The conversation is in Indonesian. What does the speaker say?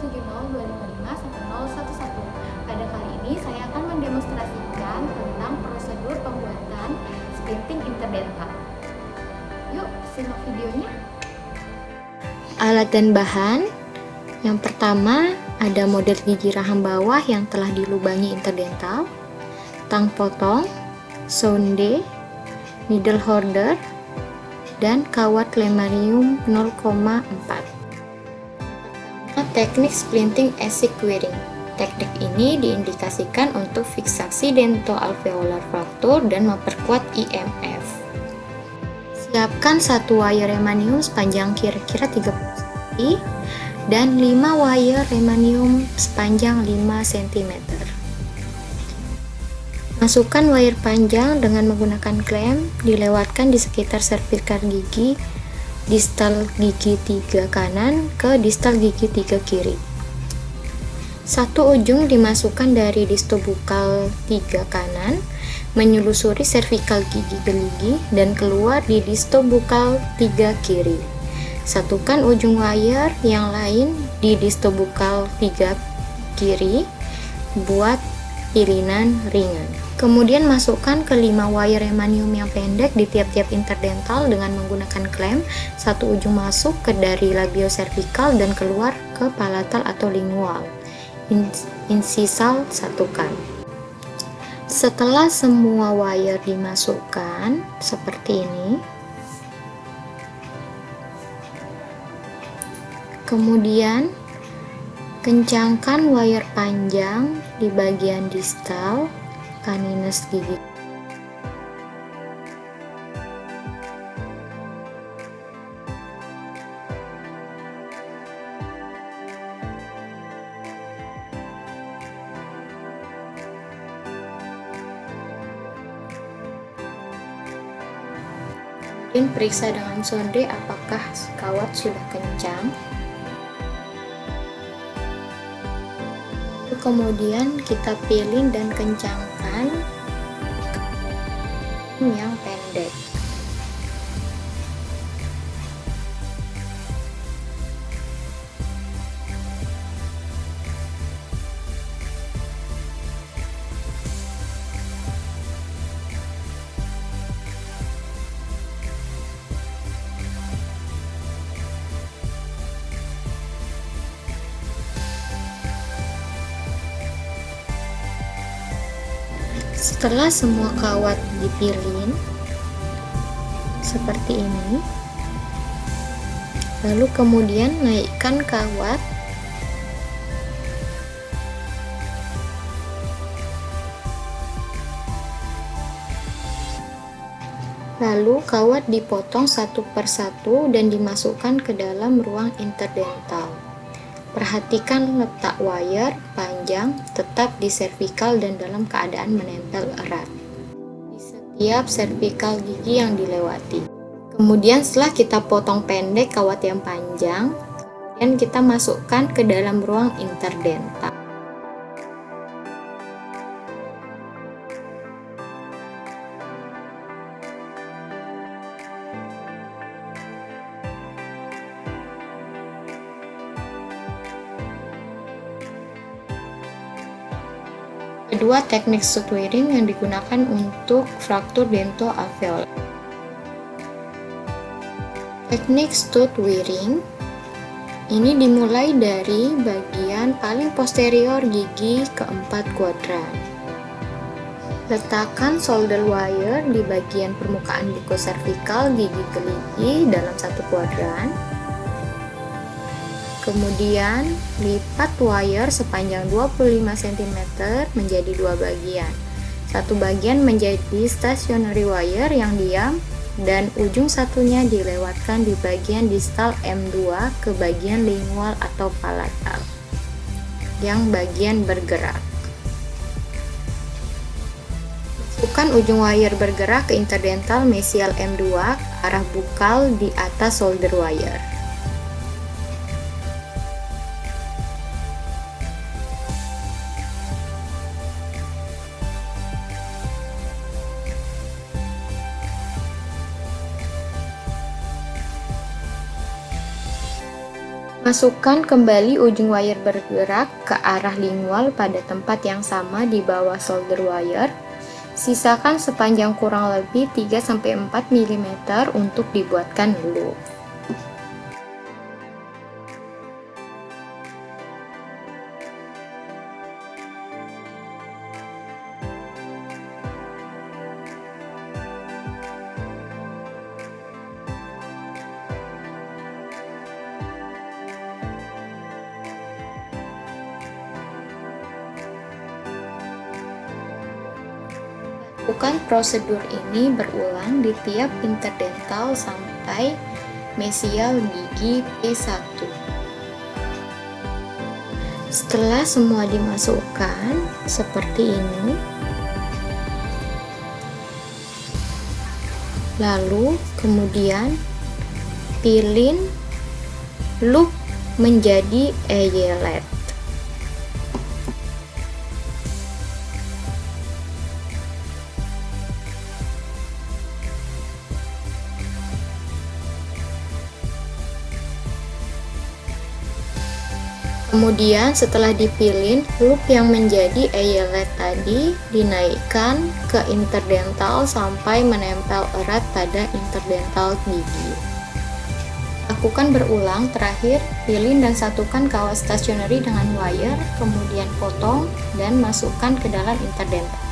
070255011. Pada kali ini saya akan mendemonstrasikan tentang prosedur pembuatan splinting interdental. Yuk, simak videonya. Alat dan bahan. Yang pertama, ada model gigi rahang bawah yang telah dilubangi interdental, tang potong, sonde, needle holder, dan kawat lemarium 0,4. Teknik splinting acid querying. Teknik ini diindikasikan untuk fiksasi dentoalveolar fracture dan memperkuat IMF. Siapkan satu wire remanium sepanjang kira-kira 30 cm dan 5 wire remanium sepanjang 5 cm. Masukkan wire panjang dengan menggunakan klem, dilewatkan di sekitar servikal gigi distal gigi 3 kanan ke distal gigi 3 kiri. Satu ujung dimasukkan dari distobukal 3 kanan, menyelusuri servikal gigi gerigi dan keluar di distobukal 3 kiri. Satukan ujung wire yang lain di distobukal 3 kiri, buat irinan ringan. Kemudian masukkan ke 5 wire remanium yang pendek di tiap-tiap interdental dengan menggunakan klem. Satu ujung masuk ke dari labioservikal dan keluar ke palatal atau lingual. Insisal satukan. Setelah semua wire dimasukkan seperti ini, kemudian kencangkan wire panjang di bagian distal canines gigi. Kemudian periksa dengan sonde apakah kawat sudah kencang. Kemudian kita pilih dan kencangkan yang pendek. Setelah semua kawat dipilin seperti ini, lalu kemudian naikkan kawat dipotong satu persatu dan dimasukkan ke dalam ruang interdental. Perhatikan letak wire panjang tetap di servikal dan dalam keadaan menempel erat di setiap servikal gigi yang dilewati. Kemudian setelah kita potong pendek kawat yang panjang, kemudian kita masukkan ke dalam ruang interdental. Kedua, teknik suturing yang digunakan untuk fraktur dentoalveolar. Teknik stud wiring ini dimulai dari bagian paling posterior gigi keempat kuadran. Letakkan solder wire di bagian permukaan bukoservikal gigi gerigi dalam satu kuadran. Kemudian, lipat wire sepanjang 25 cm menjadi dua bagian. Satu bagian menjadi stationary wire yang diam, dan ujung satunya dilewatkan di bagian distal M2 ke bagian lingual atau palatal, yang bagian bergerak. Masukkan ujung wire bergerak ke interdental mesial M2 ke arah bukal di atas solder wire. Masukkan kembali ujung wire bergerak ke arah lingual pada tempat yang sama di bawah solder wire. Sisakan sepanjang kurang lebih 3-4 mm untuk dibuatkan loop. Lakukan prosedur ini berulang di tiap interdental sampai mesial gigi P1. Setelah semua dimasukkan seperti ini, lalu kemudian pilin loop menjadi eyelet. Kemudian setelah dipilin, loop yang menjadi eyelet tadi dinaikkan ke interdental sampai menempel erat pada interdental gigi. Lakukan berulang. Terakhir, pilin dan satukan kawat stationery dengan wire, kemudian potong dan masukkan ke dalam interdental.